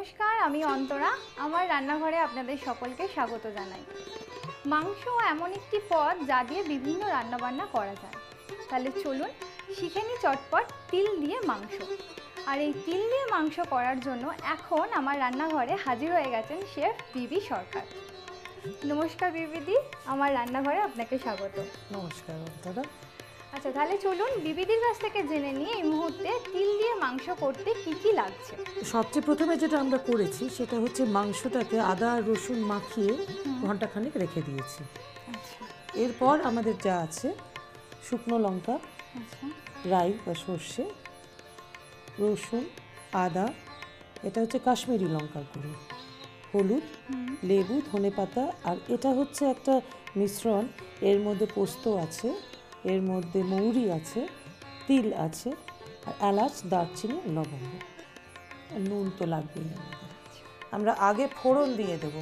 নমস্কার, আমি অন্তরা। আমার রান্নাঘরে আপনাদের সকলকে স্বাগত জানাই। মাংস এমন একটি পদ যা দিয়ে বিভিন্ন রান্নাবান্না করা যায়। তাহলে চলুন শিখে নিই চটপট তিল দিয়ে মাংস। আর এই তিল দিয়ে মাংস করার জন্য এখন আমার রান্নাঘরে হাজির হয়ে গেছেন শেফ বিবি সরকার। নমস্কার বিবিদি, আমার রান্নাঘরে আপনাকে স্বাগত। নমস্কার অন্তরা। আচ্ছা, তাহলে চলুন বিবিদির কাছ থেকে জেনে নিয়ে এই মুহূর্তে তিল দিয়ে মাংস করতে কি কি লাগছে। সবচেয়ে প্রথমে যেটা আমরা করেছি সেটা হচ্ছে মাংসটাকে আদা আর রসুন মাখিয়ে ঘন্টাখানেক রেখে দিয়েছি। আচ্ছা এরপর আমাদের যা আছে শুকনো লঙ্কা, আচ্ছা রাই বা সর্ষে, রসুন, আদা, এটা হচ্ছে কাশ্মীরি লঙ্কার গুঁড়ো, হলুদ, লেবু, ধনেপাতা, আর এটা হচ্ছে একটা মিশ্রণ। এর মধ্যে পোস্ত আছে, এর মধ্যে মৌরি আছে, তিল আছে, আর এলাচ, দারচিনি, লবঙ্গ, আর নুন তো লাগবেই আমাদের। আমরা আগে ফোড়ন দিয়ে দেব।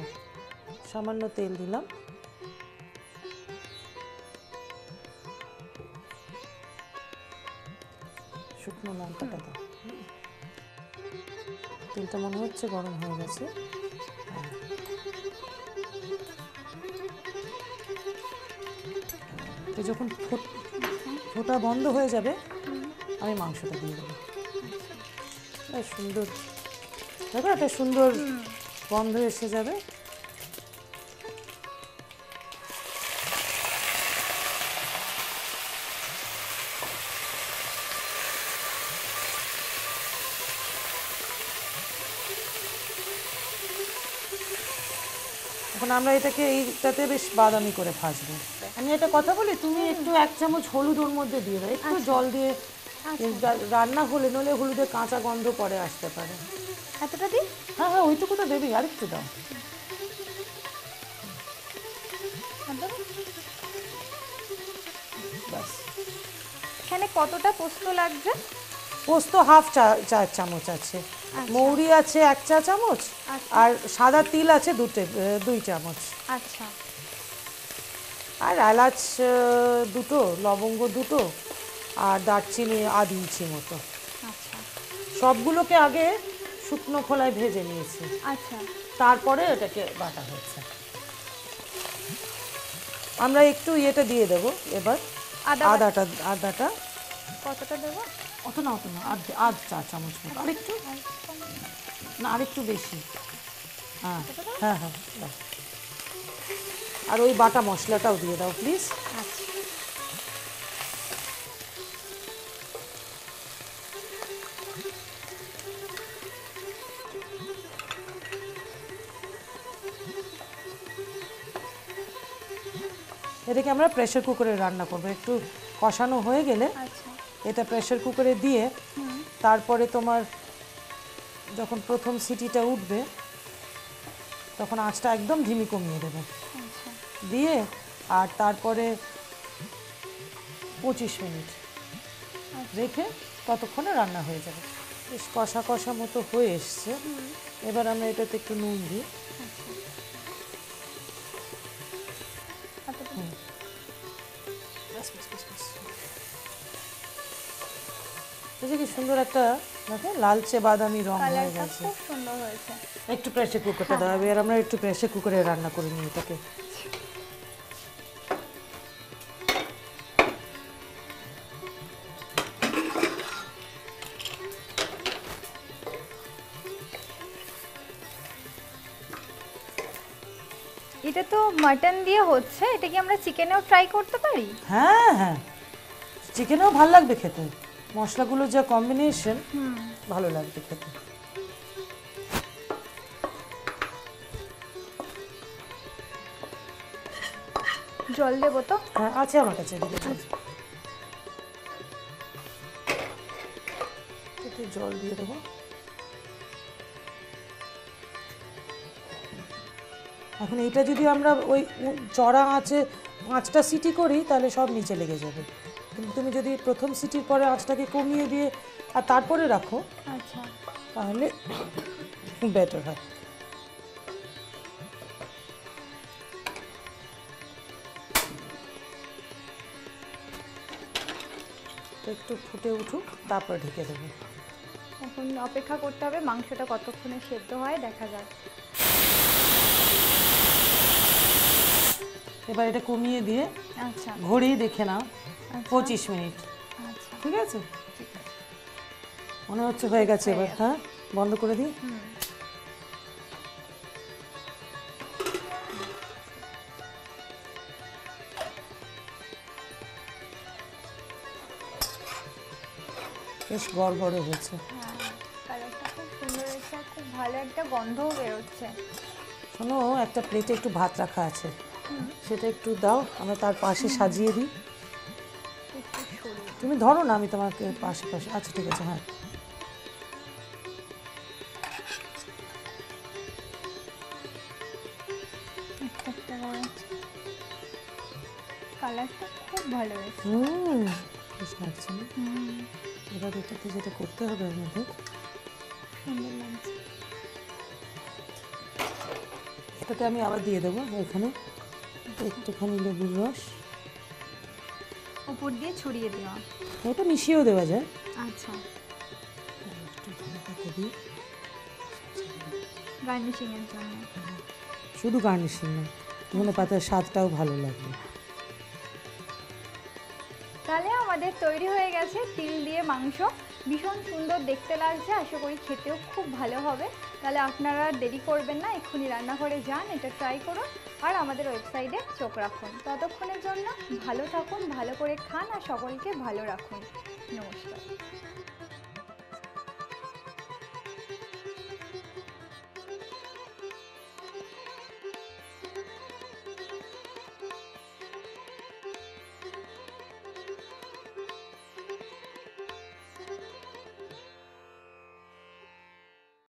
সামান্য তেল দিলাম, শুকনো লঙ্কাটা দাও। তেলটা মনে হচ্ছে গরম হয়ে গেছে। তো যখন ফোটা বন্ধ হয়ে যাবে আমি মাংসটা দিয়ে দেবো। বেশ সুন্দর, দেখো একটা সুন্দর গন্ধ এসে যাবে। এখন আমরা এটাকে এইটাতে বেশ বাদামি করে ভাজবো। আমি একটা কথা বলি, তুমি একটু 1 চামচ হলুদ ওর মধ্যে দিয়ে দাও, একটু জল দিয়ে। রান্না হলে নলে হলুদের কাঁচা গন্ধ পরে আসতে পারে। এতটা দিই? হ্যাঁ হ্যাঁ, ওইটুকু তো দেবি, আরেকটু দাও। ব্যাস। এখানে কতটা পোস্ত লাগবে? পোস্ত হাফ চা চামচ আছে, মৌরি আছে 1 চা চামচ, আর সাদা তিল আছে 2 চামচ, আচ্ছা, আর এলাচ 2টো, লবঙ্গ 2টো, আর দারচিনি আধ ইঞ্চি মতো। আচ্ছা সবগুলোকে আগে শুকনো খোলায় ভেজে নিয়েছি, আচ্ছা তারপরে এটাকে বাটা হয়েছে। আমরা একটু ইয়েটা দিয়ে দেবো এবার, আদাটা। কতটা দেবো? অত না আধ চা চামচ মতো, আরেকটু না, আরেকটু বেশি। হ্যাঁ হ্যাঁ হ্যাঁ, আর ওই বাটা মশলাটাও দিয়ে দাও প্লিজ। আচ্ছা, এটাকে আমরা প্রেসার কুকারে রান্না করবো। একটু কষানো হয়ে গেলে আচ্ছা এটা প্রেসার কুকারে দিয়ে তারপরে তোমার যখন প্রথম সিটিটা উঠবে তখন আঁচটা একদম ধিমি কমিয়ে দেবে, আচ্ছা দিয়ে আর তারপরে 25 মিনিট রেখে ততক্ষণে রান্না হয়ে যাবে। বেশ কষা কষা মতো হয়ে এসছে। এবার আমরা এটাতে একটু নুন দিই। এই যে কি সুন্দর একটা দেখো লালচে বাদামি রং হয়ে কালারটা গেছে। খুব সুন্দর হয়েছে। একটু প্রেসার কুকারটা দেওয়া হবে, আর আমরা একটু প্রেসার কুকারে রান্না করে নিই এটাকে। এটা তো মাটন দিয়ে হচ্ছে, এটা কি আমরা চিকেনেও ট্রাই করতে পারি? হ্যাঁ হ্যাঁ, চিকেনেও ভালো লাগবে খেতে, মশলাগুলোর যা কম্বিনেশন ভালো লাগবে খেতে। জল দেবো তো? হ্যাঁ আছে আমার কাছে, এদিকে জল। একটু জল দিয়ে দেবো। এখন এইটা যদি আমরা ওই চড়া আঁচে 5টা সিটি করি তাহলে সব নিচে লেগে যাবে, কিন্তু তুমি যদি প্রথম সিটির পরে আঁচটাকে কমিয়ে দিয়ে আর তারপরে রাখো আচ্ছা, তাহলে বেটার হয়। একটু ফুটে উঠুক, তারপর ঢেকে দেবো। এখন অপেক্ষা করতে হবে মাংসটা কতক্ষণে সেদ্ধ হয় দেখা যাক। এবার এটা কমিয়ে দিয়ে আচ্ছা ঘড়িয়ে দেখে নাও, আচ্ছা 25 মিনিট। আচ্ছা ঠিক আছে, ঠিক আছে। মনে হচ্ছে হয়ে গেছে। এবার হ্যাঁ, বন্ধ করে দিই। হুম বেশ গড়বড়ে হয়েছে। হ্যাঁ, কালারটা খুব সুন্দর হয়েছে, আর খুব ভালো একটা গন্ধও বেরোচ্ছে। শোনো, একটা প্লেটে একটু ভাত রাখা আছে, সেটা একটু দাও, আমরা তার পাশে সাজিয়ে দিই। একটু সরিয়ে তুমি ধরো না, আমি তোমাকে পাশে পাশে। আচ্ছা ঠিক আছে, হ্যাঁ। একটা একটা করে। কালারটা খুব ভালো হয়েছে। বেশ লাগছে না? হুম এবার এটাতে যেটা করতে হবে এর মধ্যে, সুন্দর লাগছে। এটাতে আমি আবার দিয়ে দেবো এখানে একটুখানি লেবুর রস। উপর দিয়ে ছড়িয়ে দেওয়া। এটা মিশিয়েও দেওয়া যায়। আচ্ছা, একটু ধনেপাতা দিই, গার্নিশিং এর জন্য। শুধু গার্নিশিং না, ধনেপাতার স্বাদটাও ভালো লাগবে। তাহলে আমাদের তৈরি হয়ে গেছে তিল দিয়ে মাংস। ভীষণ সুন্দর দেখতে লাগছে, আশা করি খেতেও খুব ভালো হবে। তাহলে আপনারা আর দেরি করবেন না, এক্ষুনি রান্নাঘরে যান, এটা ট্রাই করুন আর আমাদের ওয়েবসাইটে চোখ রাখুন। ততক্ষণের জন্য ভালো থাকুন, ভালো করে খান আর সকলকে ভালো রাখুন। নমস্কার।